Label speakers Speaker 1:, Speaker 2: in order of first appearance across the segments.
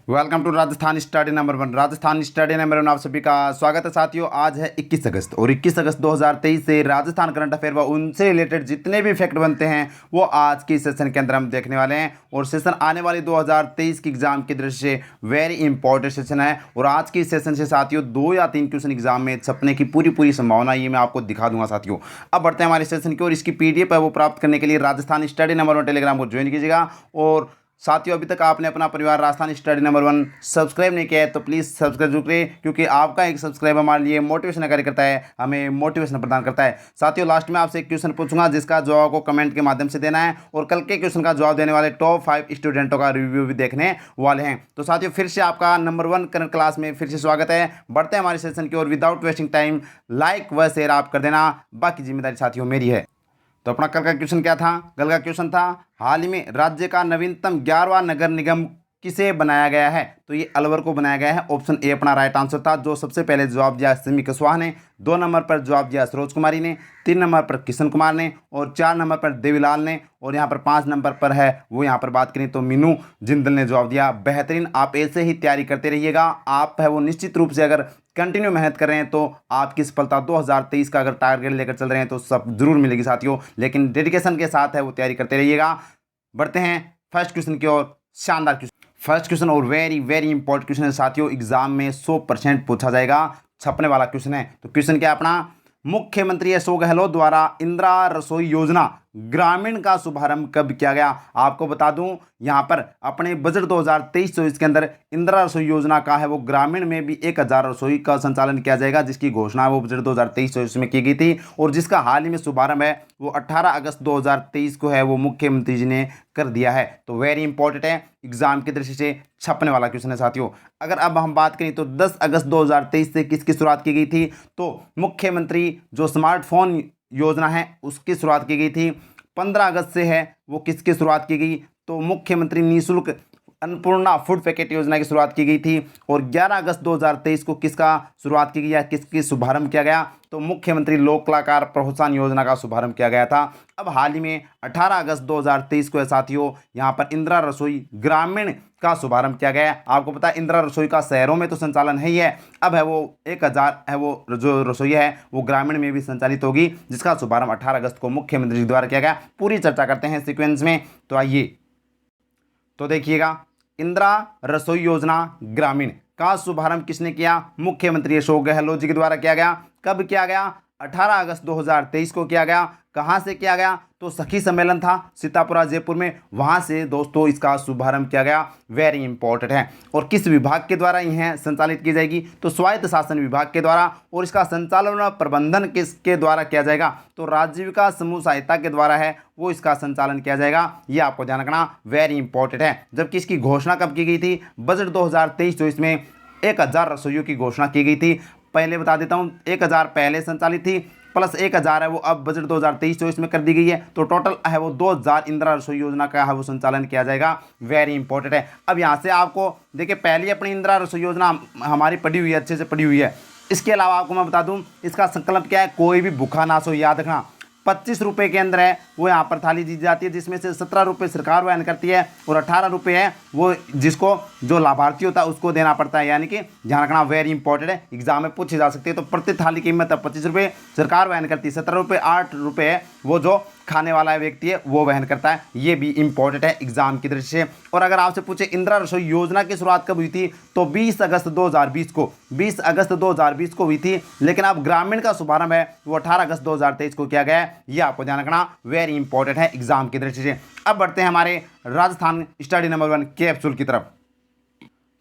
Speaker 1: Welcome to Rajasthan study number one. Rajasthan study number one आप सभी का स्वागत है साथियों। आज है 21 अगस्त और 21 अगस्त 2023 से राजस्थान करंट अफेयर व उनसे रिलेटेड जितने भी फैक्ट बनते हैं वो आज की सेशन के अंदर हम देखने वाले हैं। और सेशन आने वाली 2023 की एग्जाम की दृष्टि से वेरी इंपॉर्टेंट सेशन है। और आज की सेशन से साथियों 2 या 3 क्वेश्चन एग्जाम में छपने की पूरी संभावना ये मैं आपको दिखा दूंगा साथियों। अब बढ़ते हैं हमारे सेशन की और इसकी PDF है वो प्राप्त करने के लिए Rajasthan study number one Telegram को ज्वाइन कीजिएगा। और साथियों अभी तक आपने अपना परिवार Rajasthan study number one subscribe नहीं किया है तो प्लीज़ सब्सक्राइब जरूर करें, क्योंकि आपका एक सब्सक्राइब हमारे लिए मोटिवेशन कार्य करता है, हमें मोटिवेशन प्रदान करता है। साथियों लास्ट में आपसे एक क्वेश्चन पूछूंगा जिसका जवाब को कमेंट के माध्यम से देना है और कल के क्वेश्चन का जवाब देने वाले टॉप 5 स्टूडेंटों का रिव्यू भी देखने वाले हैं। तो साथियों फिर से आपका नंबर वन करंट क्लास में फिर से स्वागत है। बढ़ते हैं हमारे सेशन की ओर। विदाउट वेस्टिंग टाइम लाइक व शेयर आप कर देना, बाकी जिम्मेदारी साथियों मेरी है। तो अपना कल का क्वेश्चन क्या था? कल का क्वेश्चन था हाल ही में राज्य का नवीनतम 11वां नगर निगम किसे बनाया गया है? तो ये अलवर को बनाया गया है। ऑप्शन ए अपना राइट आंसर था। जो सबसे पहले जवाब दिया सिमी कुशवाहा ने, 2 नंबर पर जवाब दिया सरोज कुमारी ने, 3 नंबर पर किशन कुमार ने और 4 नंबर पर देवीलाल ने और यहाँ पर 5 नंबर पर है वो यहाँ पर बात करें तो मीनू जिंदल ने जवाब दिया। बेहतरीन, आप ऐसे ही तैयारी करते रहिएगा। आप है वो निश्चित रूप से अगर कंटिन्यू मेहनत कर रहे हैं तो आपकी सफलता 2023 का अगर टारगेट लेकर चल रहे हैं तो सब जरूर मिलेगी साथियों, लेकिन डेडिकेशन के साथ है वो तैयारी करते रहिएगा। बढ़ते हैं फर्स्ट क्वेश्चन की ओर। शानदार क्वेश्चन, फर्स्ट क्वेश्चन और वेरी इंपॉर्टेंट क्वेश्चन है साथियों। एग्जाम में 100% पूछा जाएगा, छपने वाला क्वेश्चन है। तो क्वेश्चन क्या अपना, मुख्यमंत्री अशोक गहलोत द्वारा इंदिरा रसोई योजना ग्रामीण का शुभारंभ कब किया गया? आपको बता दूं यहां पर अपने बजट 2023-24 के अंदर इंदिरा रसोई योजना का है वो ग्रामीण में भी 1000 रसोई का संचालन किया जाएगा, जिसकी घोषणा वो बजट 2023-24 में की गई थी और जिसका हाल ही में शुभारंभ है वो 18 अगस्त 2023 को है वो मुख्यमंत्री जी ने कर दिया है। तो वेरी इंपॉर्टेंट है, एग्जाम की दृष्टि से छपने वाला क्वेश्चन है साथियों। अगर अब हम बात करें तो 10 अगस्त 2023 से किसकी शुरुआत की गई थी? तो मुख्यमंत्री जो स्मार्टफोन योजना है उसकी शुरुआत की गई थी। 15 अगस्त से है वो किसकी शुरुआत की गई? तो मुख्यमंत्री निःशुल्क अन्नपूर्णा फूड पैकेट योजना की शुरुआत की गई थी। और 11 अगस्त 2023 को किसका शुरुआत की गई या किसकी शुभारंभ किया गया? तो मुख्यमंत्री लोक कलाकार प्रोत्साहन योजना का शुभारंभ किया गया था। अब हाल ही में 18 अगस्त 2023 को है साथियों यहाँ पर इंदिरा रसोई ग्रामीण का शुभारंभ किया गया है। आपको पता है इंदिरा रसोई का शहरों में तो संचालन है ही है, अब है वो 1000 है वो जो रसोई है वो ग्रामीण में भी संचालित होगी, जिसका शुभारंभ 18 अगस्त को मुख्यमंत्री जी द्वारा किया गया। पूरी चर्चा करते हैं सीक्वेंस में। तो आइए तो देखिएगा, इंदिरा रसोई योजना ग्रामीण का शुभारंभ किसने किया? मुख्यमंत्री अशोक गहलोत जी के द्वारा किया गया। कब किया गया? 18 अगस्त 2023 को किया गया। कहाँ से किया गया? तो सखी सम्मेलन था सीतापुरा जयपुर में, वहाँ से दोस्तों इसका शुभारंभ किया गया। वेरी इंपॉर्टेंट है। और किस विभाग के द्वारा यह संचालित की जाएगी? तो स्वायत्त शासन विभाग के द्वारा। और इसका संचालन और प्रबंधन किसके द्वारा किया जाएगा? तो राज्य विकास समूह सहायता के द्वारा है वो इसका संचालन किया जाएगा। ये आपको ध्यान रखना, वेरी इंपॉर्टेंट है। जबकि इसकी घोषणा कब की गई थी? बजट 2023-24 में 1000 रसोइयों की घोषणा की गई थी। पहले बता देता हूँ 1000 पहले संचालित थी प्लस 1000 है वो अब बजट 2023-24 में कर दी गई है। तो टोटल है वो 2000 इंदिरा रसोई योजना का है वो संचालन किया जाएगा। वेरी इंपॉर्टेंट है। अब यहाँ से आपको देखिए पहले अपनी इंदिरा रसोई योजना हमारी पढ़ी हुई है, अच्छे से पढ़ी हुई है। इसके अलावा आपको मैं बता दूं इसका संकल्प क्या है, कोई भी भूखा ना सो। याद रखना 25 रुपये के अंदर है वो यहाँ पर थाली दी जाती है, जिसमें से 17 रुपये सरकार वहन करती है और 18 रुपये है वो जिसको जो लाभार्थी होता है उसको देना पड़ता है। यानी कि ध्यान रखना, वेरी इंपॉर्टेंट है, एग्जाम में पूछी जा सकती है। तो प्रति थाली की कीमत है 25 रुपये, सरकार वहन करती है 17 रुपये, 8 रुपये है वो जो खाने वाला व्यक्ति है वो वहन करता है। ये भी इंपॉर्टेंट है एग्जाम की दृष्टि से। और अगर आपसे पूछे इंदिरा रसोई योजना की शुरुआत कब हुई थी? तो 20 अगस्त 2020 को हुई थी, लेकिन अब ग्रामीण का शुभारंभ है वो 18 अगस्त 2023 को किया गया है। ये आपको ध्यान रखना, वेरी इंपॉर्टेंट है एग्जाम की दृष्टि से। अब बढ़ते हैं हमारे Rajasthan study number one capsule की तरफ।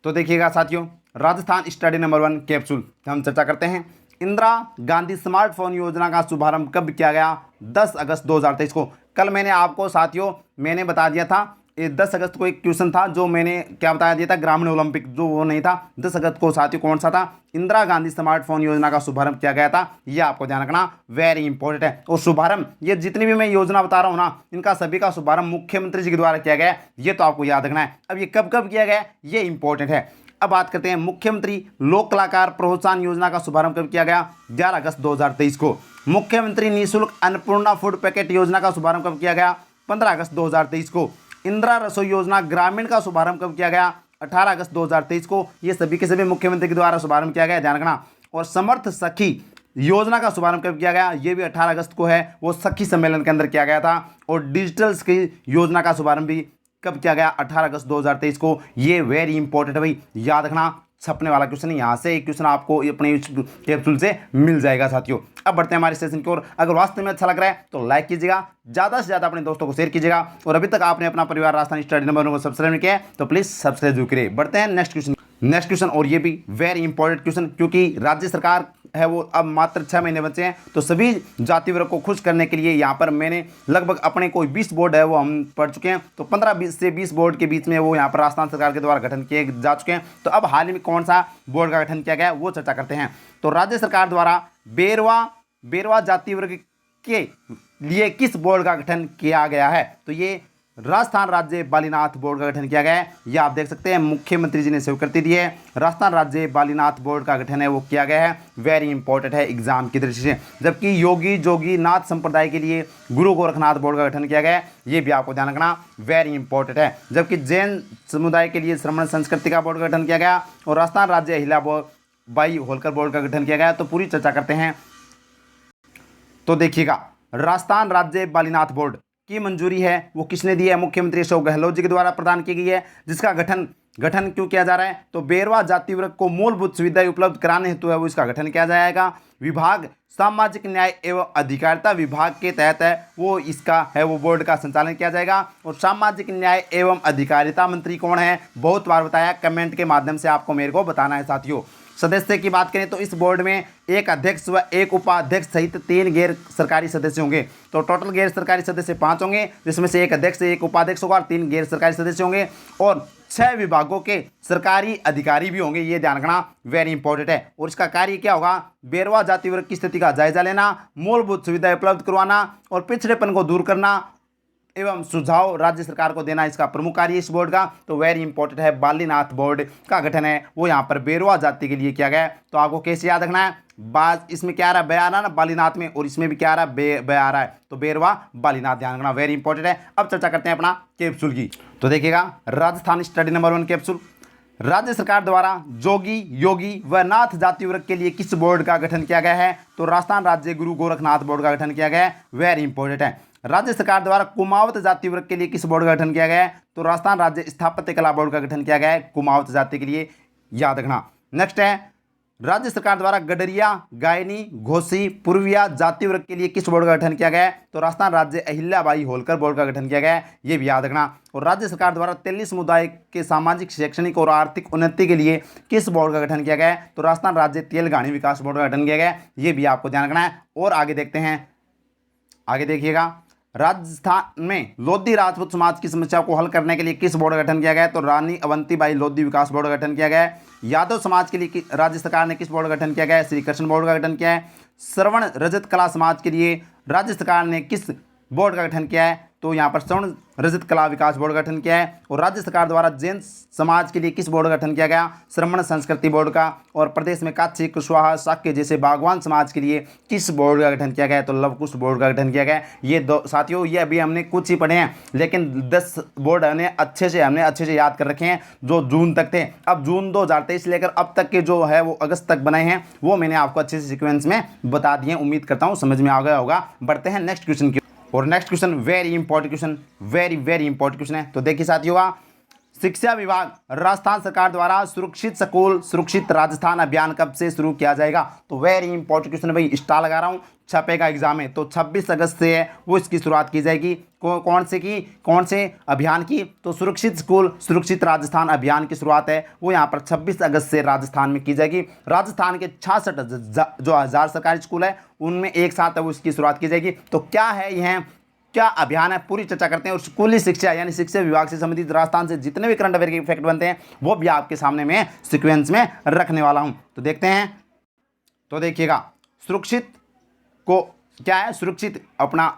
Speaker 1: तो देखिएगा साथियों, Rajasthan study number one capsule हम चर्चा करते हैं। इंदिरा गांधी स्मार्टफोन योजना का शुभारंभ कब किया गया? 10 अगस्त 2023 को। कल मैंने आपको साथियों मैंने बता दिया था 10 अगस्त को एक क्वेश्चन था जो मैंने क्या बता दिया था, ग्रामीण ओलंपिक जो वो नहीं था। 10 अगस्त को साथियों कौन सा था? इंदिरा गांधी स्मार्टफोन योजना का शुभारंभ किया गया था। यह आपको ध्यान रखना, वेरी इंपॉर्टेंट है। और शुभारंभ ये जितनी भी मैं योजना बता रहा हूँ ना इनका सभी का शुभारंभ मुख्यमंत्री जी के द्वारा किया गया है। ये तो आपको याद रखना है। अब ये कब कब किया गया ये इंपॉर्टेंट है। अब बात करते हैं मुख्यमंत्री लोक कलाकार प्रोत्साहन योजना का शुभारंभ कब किया गया? 11 अगस्त 2023 को। मुख्यमंत्री निःशुल्क अन्नपूर्णा फूड पैकेट योजना का शुभारंभ कब किया गया? 15 अगस्त 2023 को। इंदिरा रसोई योजना ग्रामीण का शुभारंभ कब किया गया? 18 अगस्त 2023 को ये सभी के सभी मुख्यमंत्री के द्वारा शुभारंभ किया गया, ध्यान रखना। और समर्थ सखी योजना का शुभारंभ कब किया गया, ये भी 18 अगस्त को है, वो सखी सम्मेलन के अंदर किया गया था। और डिजिटल स्किल योजना का शुभारंभ भी कब किया गया, 18 अगस्त 2023 को। ये वेरी इंपॉर्टेंट है भाई, याद रखना, छपने वाला क्वेश्चन, यहाँ से एक क्वेश्चन आपको अपने कैप्सूल से मिल जाएगा साथियों। अब बढ़ते हैं हमारे सेशन की ओर। अगर वास्तव में अच्छा लग रहा है तो लाइक कीजिएगा, ज़्यादा से ज़्यादा अपने दोस्तों को शेयर कीजिएगा, और अभी तक आपने अपना परिवार राजस्थान स्टडी नंबर को सब्सक्राइब नहीं किया है तो प्लीज़ सब्सक्राइब जरूर करिए। बढ़ते हैं नेक्स्ट क्वेश्चन, और ये भी वेरी इंपॉर्टेंट क्वेश्चन, क्योंकि राज्य सरकार है वो अब मात्र 6 महीने बचे हैं, तो सभी जाति वर्ग को खुश करने के लिए यहाँ पर मैंने लगभग अपने कोई 20 बोर्ड है वो हम पढ़ चुके हैं, तो 15 से 20 बोर्ड के बीच में वो यहाँ पर राजस्थान सरकार के द्वारा गठन किए जा चुके हैं। तो अब हाल ही में कौन सा बोर्ड का गठन किया गया है वो चर्चा करते हैं। तो राज्य सरकार द्वारा बेरवा जाति वर्ग के लिए किस बोर्ड का गठन किया गया है, तो ये राजस्थान राज्य बालीनाथ बोर्ड का गठन किया गया है। ये आप देख सकते हैं मुख्यमंत्री जी ने स्वीकृति दी है, राजस्थान राज्य बालीनाथ बोर्ड का गठन है वो किया गया है। वेरी इंपॉर्टेंट है एग्जाम की दृष्टि से। जबकि योगी जोगी नाथ संप्रदाय के लिए गुरु गोरखनाथ बोर्ड का गठन किया गया है, ये भी आपको ध्यान रखना, वेरी इंपॉर्टेंट है। जबकि जैन समुदाय के लिए श्रमण संस्कृति का बोर्ड का गठन किया गया, और राजस्थान राज्य अहिल्याबाई होलकर बोर्ड का गठन किया गया। तो पूरी चर्चा करते हैं। तो देखिएगा, राजस्थान राज्य बालीनाथ बोर्ड की मंजूरी है वो किसने दी है, मुख्यमंत्री अशोक गहलोत जी के द्वारा प्रदान की गई है। जिसका गठन क्यों किया जा रहा है, तो बेरवा जाति वर्ग को मूलभूत सुविधाएं उपलब्ध कराने हेतु है वो इसका गठन किया जाएगा। विभाग सामाजिक न्याय एवं अधिकारिता विभाग के तहत है वो इसका है वो बोर्ड का संचालन किया जाएगा। और सामाजिक न्याय एवं अधिकारिता मंत्री कौन है, बहुत बार बताया, कमेंट के माध्यम से आपको मेरे को बताना है साथियों। सदस्य की बात करें तो इस बोर्ड में एक अध्यक्ष व एक उपाध्यक्ष सहित 3 गैर सरकारी सदस्य होंगे। तो टोटल गैर सरकारी सदस्य 5 होंगे, जिसमें से एक अध्यक्ष एक उपाध्यक्ष होगा और 3 गैर सरकारी सदस्य होंगे, और 6 विभागों के सरकारी अधिकारी भी होंगे, ये ध्यान रखना, वेरी इंपॉर्टेंट है। और इसका कार्य क्या होगा, बेरवा जाति वर्ग की स्थिति का जायजा लेना, मूलभूत सुविधाएं उपलब्ध करवाना और पिछड़ेपन को दूर करना एवं सुझाव राज्य सरकार को देना, इसका प्रमुख कार्य इस बोर्ड का। तो वेरी इंपॉर्टेंट है, बालीनाथ बोर्ड का गठन है वो यहाँ पर बेरवा जाति के लिए किया गया है। तो आपको कैसे याद रखना है, बात इसमें क्या आ रहा है, बे आ रहा है ना बालीनाथ में, और इसमें भी क्या आ रहा है, बे आ रहा है, तो बेरवा बालीनाथ, ध्यान रखना, वेरी इंपॉर्टेंट है। अब चर्चा करते हैं अपना कैप्सूल की। तो देखिएगा, राजस्थान स्टडी नंबर 1 कैप्सूल, राज्य सरकार द्वारा जोगी योगी व नाथ जाति वर्ग के लिए किस बोर्ड का गठन किया गया है, तो राजस्थान राज्य गुरु गोरखनाथ बोर्ड का गठन किया गया है, वेरी इंपॉर्टेंट है। राज्य सरकार द्वारा कुमावत जाति वर्ग के लिए किस बोर्ड का गठन किया गया है, तो राजस्थान राज्य स्थापत्य कला बोर्ड का गठन किया गया है कुमावत जाति के लिए, याद रखना। नेक्स्ट है, राज्य सरकार द्वारा गडरिया गायनी घोसी पूर्विया जाति वर्ग के लिए किस बोर्ड का गठन किया गया है, तो राजस्थान राज्य अहिल्याबाई होलकर बोर्ड का गठन किया गया है, ये भी याद रखना। और राज्य सरकार द्वारा तेली समुदाय के सामाजिक शैक्षणिक और आर्थिक उन्नति के लिए किस बोर्ड का गठन किया गया है, तो राजस्थान राज्य तेलगानी विकास बोर्ड का गठन किया गया है, ये भी आपको ध्यान रखना है। और आगे देखते हैं, आगे देखिएगा, राजस्थान में लोधी राजपूत समाज की समस्या को हल करने के लिए किस बोर्ड का गठन किया गया है, तो रानी अवंतीबाई लोधी विकास बोर्ड का गठन किया गया है। यादव समाज के लिए राज्य सरकार ने किस बोर्ड का गठन किया गया है, श्री कृष्ण बोर्ड का गठन किया है। श्रवण रजत कला समाज के लिए राज्य सरकार ने किस बोर्ड का गठन किया है, तो यहाँ पर श्रवण रजत कला विकास बोर्ड का गठन किया है। और राज्य सरकार द्वारा जैन समाज के लिए किस बोर्ड का गठन किया गया, श्रमण संस्कृति बोर्ड का। और प्रदेश में काच्छी कुशवाहा शाक्य जैसे बागवान समाज के लिए किस बोर्ड का गठन किया गया, तो लवकुश बोर्ड का गठन किया गया। ये दो साथियों, ये अभी हमने कुछ ही पढ़े हैं, लेकिन 10 बोर्ड हमने अच्छे से याद कर रखे हैं जो जून तक थे। अब जून 2023 लेकर अब तक के जो है वो अगस्त तक बनाए हैं, वो मैंने आपको अच्छे से सीक्वेंस में बता दिए। उम्मीद करता हूँ समझ में आ गया होगा। बढ़ते हैं नेक्स्ट क्वेश्चन की। और next question very important question, very important question है। तो देखिए साथियों, शिक्षा विभाग राजस्थान सरकार द्वारा सुरक्षित स्कूल सुरक्षित राजस्थान अभियान कब से शुरू किया जाएगा, तो वेरी इंपॉर्टेंट क्वेश्चन है भाई, स्टार लगा रहा हूँ, छपेगा एग्जाम में। तो 26 अगस्त से है वो इसकी शुरुआत की जाएगी। कौन से अभियान की, तो सुरक्षित स्कूल सुरक्षित राजस्थान अभियान की शुरुआत है वो यहाँ पर 26 अगस्त से राजस्थान में की जाएगी। राजस्थान के 66 जो 1000 सरकारी स्कूल है उनमें एक साथ है वो इसकी शुरुआत की जाएगी। तो क्या है यह, क्या अभियान है, पूरी चर्चा करते हैं। और स्कूली शिक्षा यानी शिक्षा विभाग से संबंधित राजस्थान से जितने भी करंट अफेयर के फैक्ट बनते हैं वो भी आपके सामने मैं सीक्वेंस में रखने वाला हूं। तो देखते हैं। तो देखिएगा, सुरक्षित को क्या है, सुरक्षित अपना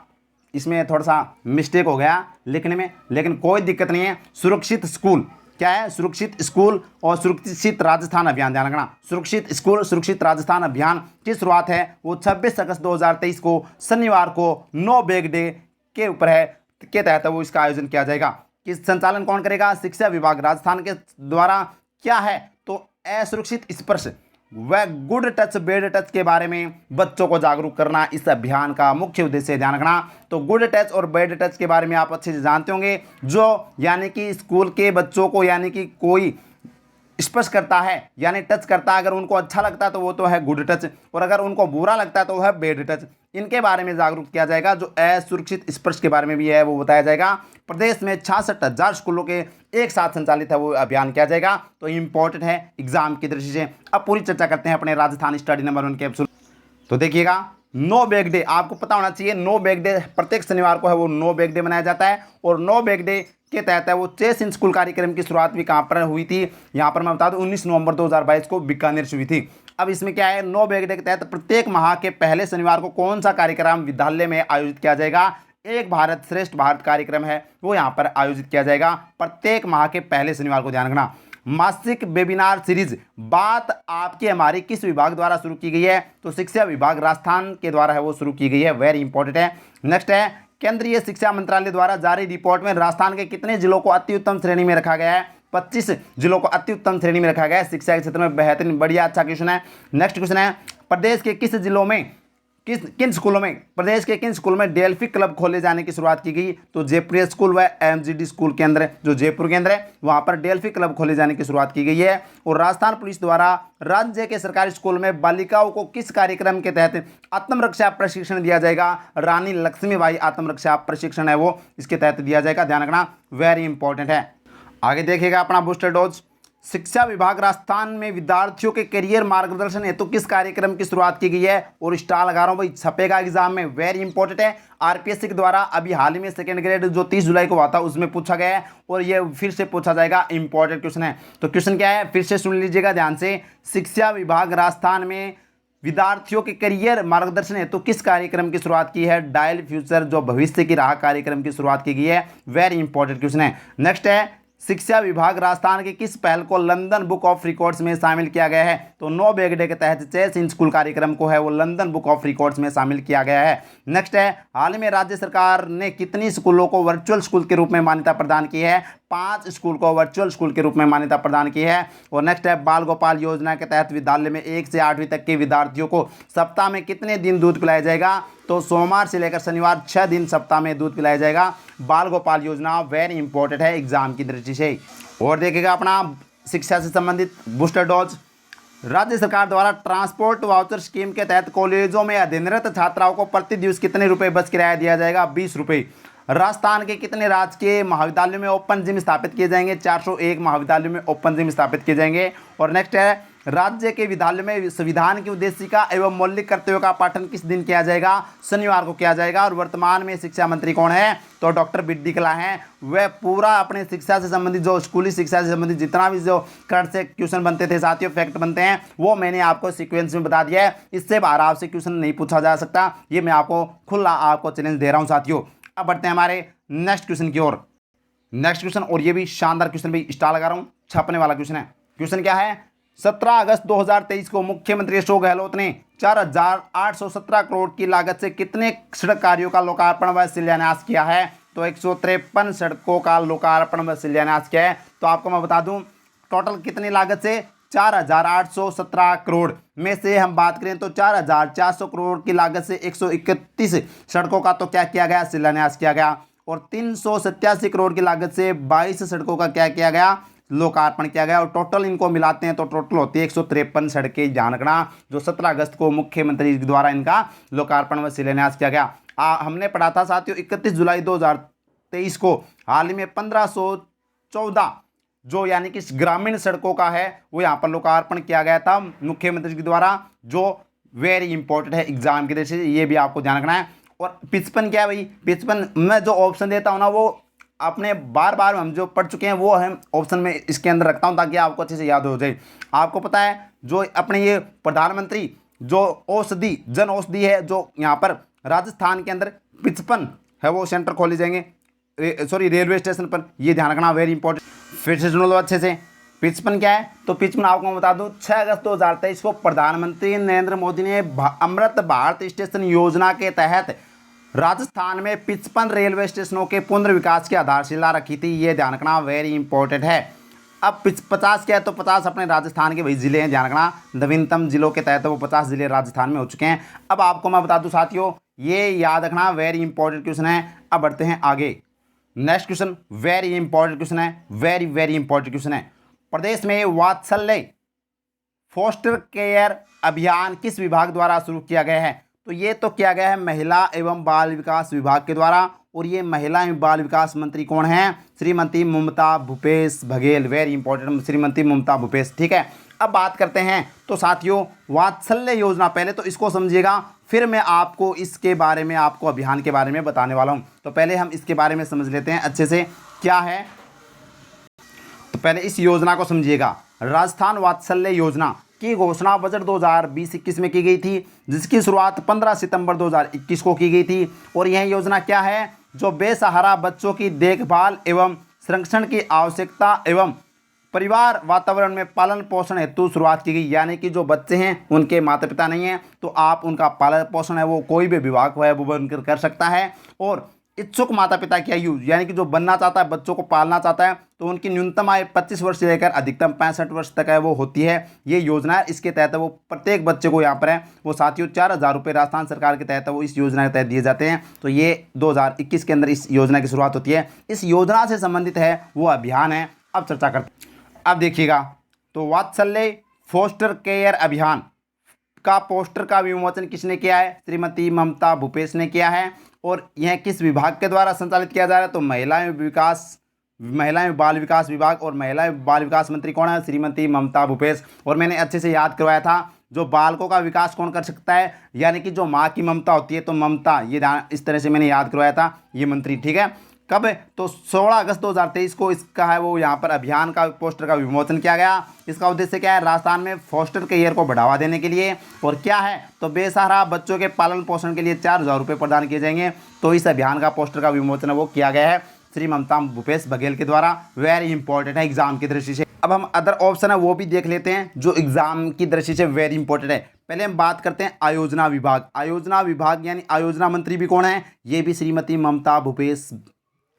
Speaker 1: इसमें थोड़ा सा मिस्टेक हो गया लिखने में, लेकिन कोई दिक्कत नहीं है। सुरक्षित स्कूल क्या है, सुरक्षित स्कूल और सुरक्षित राजस्थान अभियान, ध्यान रखना। सुरक्षित स्कूल सुरक्षित राजस्थान अभियान की शुरुआत है वो 26 अगस्त 2023 को शनिवार को नो बैग डे के ऊपर है, के तहत वो इसका आयोजन किया जाएगा। कि संचालन कौन करेगा? शिक्षा विभाग राजस्थान के द्वारा क्या है? तो असुरक्षित स्पर्श व गुड टच बैड टच के बारे में बच्चों को जागरूक करना इस अभियान का मुख्य उद्देश्य है। ध्यान रखना। तो गुड टच और बैड टच के बारे में आप अच्छे से जानते होंगे। जो यानी कि स्कूल के बच्चों को यानी कि कोई स्पर्श करता है यानी टच करता है, अगर उनको अच्छा लगता है तो वो तो है गुड टच, और अगर उनको बुरा लगता है तो वो है बैड टच। इनके बारे में जागरूक किया जाएगा। जो असुरक्षित स्पर्श के बारे में भी है वो बताया जाएगा। प्रदेश में 66,000 स्कूलों के एक साथ संचालित है वो अभियान किया जाएगा। तो इंपॉर्टेंट है एग्जाम की दृष्टि से। अब पूरी चर्चा करते हैं अपने राजस्थान स्टडी नंबर 1 कैप्सूल। तो देखिएगा, नो बैग डे आपको पता होना चाहिए। नो बैग डे प्रत्येक शनिवार को है वो नो बैग डे मनाया जाता है। और नो बैग डे के तहत है वो चेस इन स्कूल कार्यक्रम की शुरुआत भी कहाँ पर हुई थी? यहाँ पर मैं बता दूं 19 नवंबर 2022 को बीकानेर से हुई थी। अब इसमें क्या है, नो बैग डे के तहत प्रत्येक माह के पहले शनिवार को कौन सा कार्यक्रम विद्यालय में आयोजित किया जाएगा? एक भारत श्रेष्ठ भारत कार्यक्रम है वो यहाँ पर आयोजित किया जाएगा प्रत्येक माह के पहले शनिवार को। ध्यान रखना। मासिक वेबिनार सीरीज बात आपकी हमारी किस विभाग द्वारा शुरू की गई है? तो शिक्षा विभाग राजस्थान के द्वारा है वो शुरू की गई है। वेरी इंपॉर्टेंट है। नेक्स्ट है, केंद्रीय शिक्षा मंत्रालय द्वारा जारी रिपोर्ट में राजस्थान के कितने जिलों को अति उत्तम श्रेणी में रखा गया है? 25 जिलों को अति उत्तम श्रेणी में रखा गया है शिक्षा के क्षेत्र में। बेहतरीन, बढ़िया, अच्छा क्वेश्चन है। नेक्स्ट क्वेश्चन है, प्रदेश के किस जिलों में किन स्कूलों में प्रदेश के किन स्कूलों में डेल्फी क्लब खोले जाने की शुरुआत की गई? तो जयपुर स्कूल व एमजीडी स्कूल के अंदर जो जयपुर केंद्र है वहां पर डेल्फी क्लब खोले जाने की शुरुआत की गई है। और राजस्थान पुलिस द्वारा राज्य के सरकारी स्कूल में बालिकाओं को किस कार्यक्रम के तहत आत्मरक्षा प्रशिक्षण दिया जाएगा? रानी लक्ष्मीबाई आत्मरक्षा प्रशिक्षण है वो इसके तहत दिया जाएगा। ध्यान रखना, वेरी इंपॉर्टेंट है। आगे देखिएगा अपना बूस्टर डोज। शिक्षा विभाग राजस्थान में विद्यार्थियों के करियर मार्गदर्शन हेतु किस कार्यक्रम की शुरुआत की गई है? और स्टार लगा रहा हूं भाई, छपेगा एग्जाम में। वेरी इंपॉर्टेंट है। आरपीएससी के द्वारा अभी हाल ही में सेकंड ग्रेड जो 30 जुलाई को हुआ था उसमें पूछा गया है और ये फिर से पूछा जाएगा। इंपॉर्टेंट क्वेश्चन है। तो क्वेश्चन क्या है फिर से सुन लीजिएगा ध्यान से। शिक्षा विभाग राजस्थान में विद्यार्थियों के करियर मार्गदर्शन हेतु किस कार्यक्रम की शुरुआत की है? डायल फ्यूचर जो भविष्य की राह कार्यक्रम की शुरुआत की गई है। वेरी इंपॉर्टेंट क्वेश्चन है। नेक्स्ट है, शिक्षा विभाग राजस्थान के किस पहल को लंदन बुक ऑफ रिकॉर्ड्स में शामिल किया गया है? तो नो बैग डे के तहत चेस इन स्कूल कार्यक्रम को है वो लंदन बुक ऑफ रिकॉर्ड्स में शामिल किया गया है। नेक्स्ट है, हाल ही में राज्य सरकार ने कितनी स्कूलों को वर्चुअल स्कूल के रूप में मान्यता प्रदान की है? 5 स्कूल को वर्चुअल स्कूल के रूप में मान्यता प्रदान की है। और नेक्स्ट है, बाल गोपाल योजना के तहत विद्यालय में 1 से 8वीं तक के विद्यार्थियों को सप्ताह में कितने दिन दूध पिलाया जाएगा? तो सोमवार से लेकर शनिवार 6 दिन सप्ताह में दूध पिलाया जाएगा। बाल गोपाल योजना वेरी इंपॉर्टेंट है एग्जाम की दृष्टि से। और देखिएगा अपना शिक्षा से संबंधित बूस्टर डोज। राज्य सरकार द्वारा ट्रांसपोर्ट वाउचर स्कीम के तहत कॉलेजों में अध्ययनरत छात्राओं को प्रति दिवस कितने रुपए बस किराया दिया जाएगा? 20 रुपये। राजस्थान के कितने राजकीय महाविद्यालयों में ओपन जिम स्थापित किए जाएंगे? 401 महाविद्यालयों में ओपन जिम स्थापित किए जाएंगे। और नेक्स्ट है, राज्य के विद्यालय में संविधान की उद्देशिका एवं मौलिक कर्तव्यों का पाठन किस दिन किया जाएगा? शनिवार को किया जाएगा। और वर्तमान में शिक्षा मंत्री कौन है? तो डॉक्टर बी.डी. कल्ला हैं। वह पूरा अपने शिक्षा से संबंधित जो स्कूली शिक्षा से संबंधित जितना भी जो करंट से क्वेश्चन बनते थे साथियों, फैक्ट बनते हैं, वो मैंने आपको सीक्वेंस में बता दिया है। इससे बाहर आपसे क्वेश्चन नहीं पूछा जा सकता। ये मैं आपको खुला आपको चैलेंज दे रहा हूँ साथियों। अब बढ़ते हैं हमारे नेक्स्ट क्वेश्चन की ओर। नेक्स्ट क्वेश्चन, और ये भी शानदार क्वेश्चन, भी स्टार लगा रहा हूँ, छपने वाला क्वेश्चन है। क्वेश्चन क्या है? 17 अगस्त 2023 को मुख्यमंत्री अशोक गहलोत ने 4,817 करोड़ की लागत से कितने सड़क कार्यों का लोकार्पण व शिलान्यास किया है? तो 153 सड़कों का लोकार्पण व शिलान्यास किया है। तो आपको मैं बता दूं टोटल कितनी लागत से? 4,817 करोड़ में से हम बात करें तो 4,400 करोड़ की लागत से 131 सड़कों का तो क्या किया गया? शिलान्यास किया गया। और 387 करोड़ की लागत से 22 सड़कों का क्या किया गया? लोकार्पण किया गया। और टोटल इनको मिलाते हैं तो टोटल होती है 153 सड़कें। ध्यान रखना, जो 17 अगस्त को मुख्यमंत्री द्वारा इनका लोकार्पण व शिलान्यास किया गया। हमने पढ़ा था साथियों 31 जुलाई 2023 को हाल ही में 1514 जो यानी कि ग्रामीण सड़कों का है वो यहाँ पर लोकार्पण किया गया था मुख्यमंत्री के द्वारा, जो वेरी इंपॉर्टेंट है एग्जाम की दृष्टि से, ये भी आपको ध्यान रखना है। और 55 क्या है भाई? 55 मैं जो ऑप्शन देता हूँ ना वो अपने बार बार हम जो पढ़ चुके हैं वो हम ऑप्शन में इसके अंदर रखता हूं ताकि आपको अच्छे से याद हो जाए। आपको पता है जो अपने ये प्रधानमंत्री जो औषधि जन औषधि है जो यहाँ पर राजस्थान के अंदर 55 है वो सेंटर खोले जाएंगे, सॉरी रेलवे स्टेशन पर। ये ध्यान रखना, वेरी इंपॉर्टेंट। फिर से सुन लो अच्छे से। 55 क्या है? तो 55 आपको मैं बता दूं 6 अगस्त 2023 को प्रधानमंत्री नरेंद्र मोदी ने अमृत भारत स्टेशन योजना के तहत राजस्थान में 55 रेलवे स्टेशनों के पुनर्विकास की आधारशिला रखी थी। ये ध्यान रखना वेरी इंपॉर्टेंट है। अब 50 क्या है तो 50 अपने राजस्थान के वही ज़िले हैं, ध्यान रखना नवीनतम जिलों के तहत वो 50 ज़िले राजस्थान में हो चुके हैं। अब आपको मैं बता दूं साथियों, ये याद रखना वेरी इंपॉर्टेंट क्वेश्चन है। अब बढ़ते हैं आगे। Next question very important question है, वेरी वेरी इंपॉर्टेंट क्वेश्चन है। प्रदेश में वात्सल्य फोस्टर केयर अभियान किस विभाग द्वारा शुरू किया गया है? तो ये तो किया गया है महिला एवं बाल विकास विभाग के द्वारा, और ये महिला एवं बाल विकास मंत्री कौन है? श्रीमती ममता भूपेश बघेल। वेरी इंपॉर्टेंट, श्रीमती ममता भूपेश। ठीक है, अब बात करते हैं तो साथियों वात्सल्य योजना, पहले तो इसको समझिएगा, फिर मैं आपको इसके बारे में, आपको अभियान के बारे में बताने वाला हूँ। तो पहले हम इसके बारे में समझ लेते हैं अच्छे से क्या है। तो पहले इस योजना को समझिएगा। राजस्थान वात्सल्य योजना की घोषणा बजट 2020-21 में की गई थी, जिसकी शुरुआत 15 सितंबर 2021 को की गई थी। और यह योजना क्या है? जो बेसहारा बच्चों की देखभाल एवं संरक्षण की आवश्यकता एवं परिवार वातावरण में पालन पोषण हेतु शुरुआत की गई। यानी कि जो बच्चे हैं उनके माता पिता नहीं हैं, तो आप उनका पालन पोषण है वो कोई भी विभाग है वो बनकर कर सकता है। और इच्छुक माता पिता की आयु, यानी कि जो बनना चाहता है, बच्चों को पालना चाहता है, तो उनकी न्यूनतम आयु 25 वर्ष से लेकर अधिकतम 65 वर्ष तक है वो होती है। ये योजना है, इसके तहत वो प्रत्येक बच्चे को यहाँ पर है वो साथियों 4000 रुपये राजस्थान सरकार के तहत वो इस योजना के तहत दिए जाते हैं। तो ये 2021 के अंदर इस योजना की शुरुआत होती है। इस योजना से संबंधित है वो अभियान है। अब चर्चा करते हैं। अब देखिएगा, तो वात्सल्य फोस्टर केयर अभियान का पोस्टर का विमोचन किसने किया है? श्रीमती ममता भूपेश ने किया है। और यह किस विभाग के द्वारा संचालित किया जा रहा है? तो महिला एवं बाल विकास विभाग, और महिला एवं बाल विकास मंत्री कौन है? श्रीमती ममता भूपेश। और मैंने अच्छे से याद करवाया था, जो बालकों का विकास कौन कर सकता है, यानी कि जो माँ की ममता होती है, तो ममता, ये इस तरह से मैंने याद करवाया था, ये मंत्री। ठीक है, कब? तो 16 अगस्त 2023 को इसका है वो यहाँ पर अभियान का पोस्टर का विमोचन किया गया। इसका उद्देश्य क्या है? राजस्थान में फोस्टर केयर को बढ़ावा देने के लिए। और क्या है? तो बेसहारा बच्चों के पालन पोषण के लिए 4000 रुपये प्रदान किए जाएंगे। तो इस अभियान का पोस्टर का विमोचन है वो किया गया है श्री ममता भूपेश बघेल के द्वारा। वेरी इंपॉर्टेंट है एग्जाम की दृष्टि से। अब हम अदर ऑप्शन है वो भी देख लेते हैं जो एग्जाम की दृष्टि से वेरी इंपॉर्टेंट है। पहले हम बात करते हैं आयोजना विभाग। आयोजना विभाग यानी आयोजना मंत्री भी कौन है? ये भी श्रीमती ममता भूपेश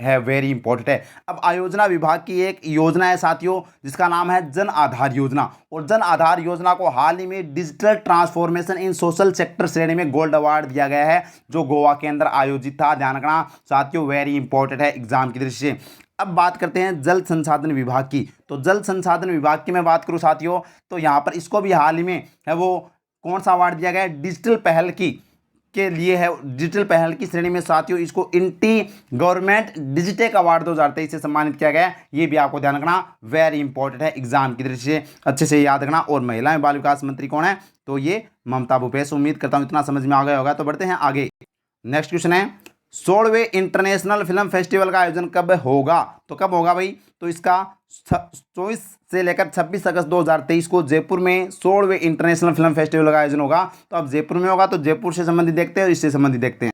Speaker 1: है। वेरी इंपॉर्टेंट है। अब आयोजना विभाग की एक योजना है साथियों, जिसका नाम है जन आधार योजना। और जन आधार योजना को हाल ही में digital transformation in social sector श्रेणी में गोल्ड अवार्ड दिया गया है, जो गोवा के अंदर आयोजित था। ध्यान रखना साथियों, वेरी इंपॉर्टेंट है एग्जाम की दृष्टि से। अब बात करते हैं जल संसाधन विभाग की। तो जल संसाधन विभाग की मैं बात करूं साथियों, तो यहाँ पर इसको भी हाल ही में है वो कौन सा अवार्ड दिया गया है? डिजिटल पहल के लिए है। डिजिटल पहल की श्रेणी में साथियों इसको इंटी गवर्नमेंट डिजिटेक अवार्ड 2023 से सम्मानित किया गया है। ये भी आपको ध्यान रखना, वेरी इंपॉर्टेंट है एग्जाम की दृष्टि से, अच्छे से याद रखना। और महिला एवं बाल विकास मंत्री कौन है? तो ये ममता भूपेश। उम्मीद करता हूँ इतना समझ में आ गया होगा। तो बढ़ते हैं आगे। नेक्स्ट क्वेश्चन है 16वें इंटरनेशनल फिल्म फेस्टिवल का आयोजन कब होगा? तो कब होगा भाई? तो इसका 24 से लेकर 26 अगस्त 2023 को जयपुर में 16वें इंटरनेशनल फिल्म फेस्टिवल का आयोजन होगा। तो अब जयपुर में होगा, तो जयपुर से संबंधित देखते हैं और इससे संबंधित देखते हैं।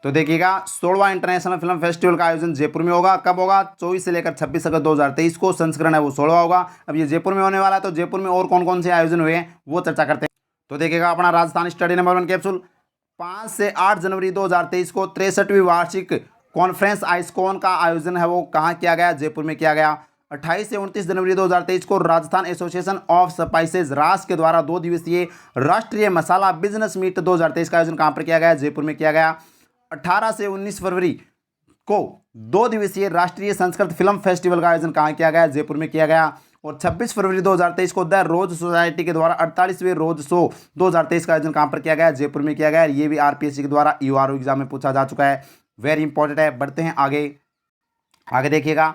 Speaker 1: तो देखिएगा, 16वां इंटरनेशनल फिल्म फेस्टिवल का आयोजन जयपुर में होगा। कब होगा? 24 से लेकर 26 अगस्त 2023 को। संस्करण है वो 16वां होगा। अब ये जयपुर में होने वाला है, तो जयपुर में और कौन कौन से आयोजन हुए हैं वो चर्चा करते हैं। तो देखिएगा, अपना राजस्थान स्टडी नंबर 1 कैप्सूल 5 से 8 जनवरी 2023 को 63वीं वार्षिक कॉन्फ्रेंस आइस्कॉन का आयोजन है वो कहाँ किया गया? जयपुर में किया गया। 28 से 29 जनवरी 2023 को राजस्थान एसोसिएशन ऑफ स्पाइसेज रास के द्वारा 2 दिवसीय राष्ट्रीय मसाला बिजनेस मीट 2023 का आयोजन कहाँ पर किया गया? जयपुर में किया गया। 18 से 19 फरवरी को 2 दिवसीय राष्ट्रीय संस्कृत फिल्म फेस्टिवल का आयोजन कहाँ किया गया? जयपुर में किया गया। और 26 फरवरी 2023 को द रोज सोसाइटी के द्वारा 48वें रोज शो 2023 का आयोजन कहाँ पर किया गया? जयपुर में किया गया। ये भी आरपीएससी के द्वारा यूआरओ एग्जाम में पूछा जा चुका है। वेरी इंपॉर्टेंट है। बढ़ते हैं आगे। आगे देखिएगा,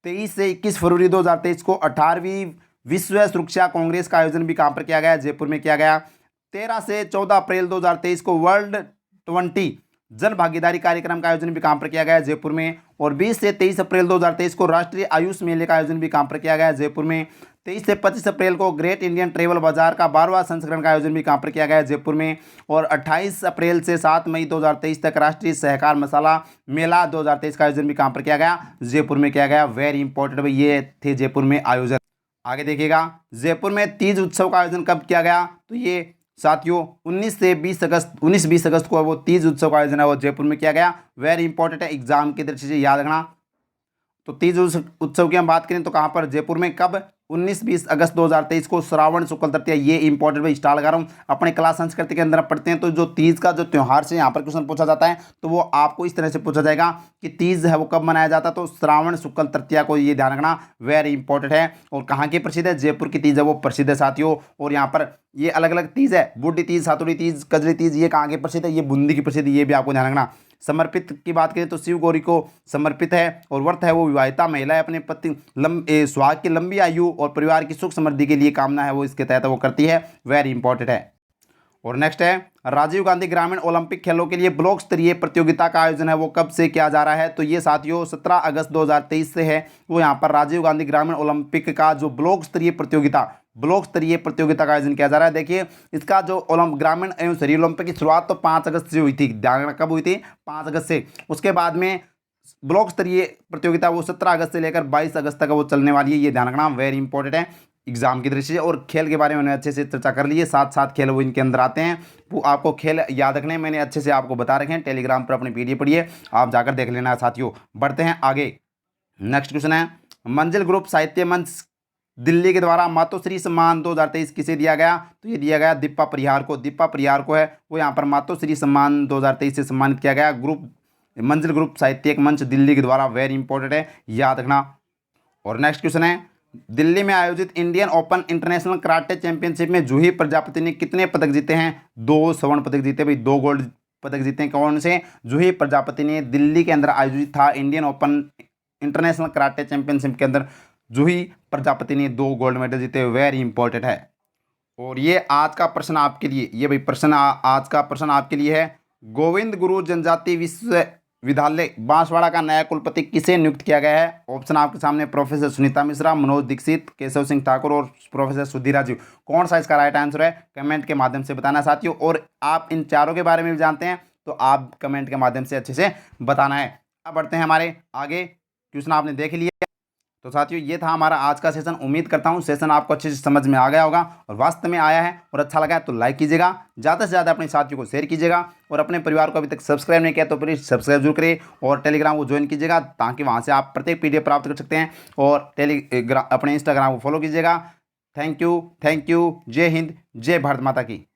Speaker 1: 23 से 21 फरवरी 2023 को 18वीं विश्व सुरक्षा कांग्रेस का आयोजन भी कहाँ पर किया गया? जयपुर में किया गया। 13 से 14 अप्रैल 2023 को वर्ल्ड 20 जन भागीदारी कार्यक्रम का आयोजन भी कहाँ पर किया गया? जयपुर में। और 20 से 23 अप्रैल 2023 को राष्ट्रीय आयुष मेले का आयोजन भी कहाँ पर किया गया? जयपुर में। 23 से 25 अप्रैल को ग्रेट इंडियन ट्रेवल बाजार का 12वां संस्करण का आयोजन भी कहाँ पर किया गया? जयपुर में। और 28 अप्रैल से 7 मई 2023 तक राष्ट्रीय सहकार मसाला मेला 2023 का आयोजन भी कहाँ पर किया गया? जयपुर में किया गया। वेरी इंपॉर्टेंट भाई, ये थे जयपुर में आयोजन। आगे देखिएगा, जयपुर में तीज उत्सव का आयोजन कब किया गया? तो ये साथियों 19-20 अगस्त को वो तीज उत्सव का आयोजन है वो जयपुर में किया गया। वेरी इंपॉर्टेंट है, एग्जाम की दृष्टि से याद रखना। तो तीज उत्सव की हम बात करें तो कहाँ पर, जयपुर में, कब, 19-20 अगस्त 2023 को, श्रावण शुक्ल तृतीया। ये इंपॉर्टेंट भाई, स्टार लगा रहा हूँ। अपने क्लास संस्कृति के अंदर पढ़ते हैं तो जो तीज का जो त्यौहार से यहाँ पर क्वेश्चन पूछा जाता है तो वो आपको इस तरह से पूछा जाएगा कि तीज है वो कब मनाया जाता है, तो श्रावण शुक्ल तृतीया को, ये ध्यान रखना, वेरी इंपॉर्टेंट है। और कहाँ की प्रसिद्ध है, जयपुर की तीज है वो प्रसिद्ध है साथियों। और यहाँ पर ये अलग अलग तीज है, बूढ़ी तीज, सातुड़ी तीज, कजरी तीज, ये कहाँ की प्रसिद्ध है, ये बूंदी की प्रसिद्ध, ये भी आपको ध्यान रखना। समर्पित की बात करें तो शिव गौरी को समर्पित है। और व्रत है वो विवाहिता महिला है अपने पति सुहाग की लंबी आयु और परिवार की सुख समृद्धि के लिए कामना है वो इसके तहत वो करती है, वेरी इंपॉर्टेंट है। और नेक्स्ट है, राजीव गांधी ग्रामीण ओलंपिक खेलों के लिए ब्लॉक स्तरीय प्रतियोगिता का आयोजन है वो कब से किया जा रहा है, तो ये साथियों 17 अगस्त 2023 से है। वो यहाँ पर राजीव गांधी ग्रामीण ओलंपिक का जो ब्लॉक स्तरीय प्रतियोगिता का आयोजन किया जा रहा है। देखिए इसका जो ग्रामीण एवं शहरी ओलंपिक की शुरुआत तो 5 अगस्त से हुई थी, ध्यान रखना कब हुई थी, 5 अगस्त से। उसके बाद में ब्लॉक स्तरीय प्रतियोगिता वो 17 अगस्त से लेकर 22 अगस्त तक वो चलने वाली है, ये ध्यान रखना, वेरी इंपॉर्टेंट है एग्जाम की दृष्टि से। और खेल के बारे में मैंने अच्छे से चर्चा कर ली है, 7 खेल वो इनके अंदर आते हैं, वो आपको खेल याद रखने मैंने अच्छे से आपको बता रखे हैं। टेलीग्राम पर अपनी पीडीएफ पढ़िए, आप जाकर देख लेना साथियों। बढ़ते हैं आगे, नेक्स्ट क्वेश्चन है, मंजिल ग्रुप साहित्य मंच दिल्ली के द्वारा मातोश्री सम्मान 2023 किसे दिया गया, तो ये दिया गया दीपा परिहार को है वो यहाँ पर मातोश्री सम्मान 2023 से सम्मानित किया गया। मंजिल ग्रुप साहित्यिक मंच दिल्ली के द्वारा, वेरी इंपॉर्टेंट है, याद रखना। और नेक्स्ट क्वेश्चन है, दिल्ली में आयोजित Indian open international karate championship में जूही प्रजापति ने कितने पदक जीते हैं, 2 स्वर्ण पदक जीते भाई, 2 गोल्ड पदक जीते हैं। कौन से, जूही प्रजापति ने दिल्ली के अंदर आयोजित था Indian open international karate championship के अंदर जूही प्रजापति ने 2 गोल्ड मेडल जीते, वेरी इंपॉर्टेंट है। और ये आज का प्रश्न आपके लिए, ये भाई प्रश्न आज का प्रश्न आपके लिए है, गोविंद गुरु जनजाति विश्वविद्यालय बांसवाड़ा का नया कुलपति किसे नियुक्त किया गया है। ऑप्शन आपके सामने, प्रोफेसर सुनीता मिश्रा, मनोज दीक्षित, केशव सिंह ठाकुर और प्रोफेसर सुधीर राजीव। कौन सा इसका राइट आंसर है, कमेंट के माध्यम से बताना साथियों। और आप इन चारों के बारे में भी जानते हैं तो आप कमेंट के माध्यम से अच्छे से बताना है। अब बढ़ते हैं हमारे आगे, क्वेश्चन आपने देख लिया। तो साथियों ये था हमारा आज का सेशन। उम्मीद करता हूँ सेशन आपको अच्छे से समझ में आ गया होगा और वास्तव में आया है और अच्छा लगा है तो लाइक कीजिएगा, ज़्यादा से ज़्यादा अपने साथियों को शेयर कीजिएगा और अपने परिवार को अभी तक सब्सक्राइब नहीं किया तो प्लीज़ सब्सक्राइब जरूर करिए और टेलीग्राम को ज्वाइन कीजिएगा ताकि वहाँ से आप प्रत्येक पीडीएफ प्राप्त कर सकते हैं। और अपने इंस्टाग्राम को फॉलो कीजिएगा। थैंक यू, जय हिंद, जय भारत माता की।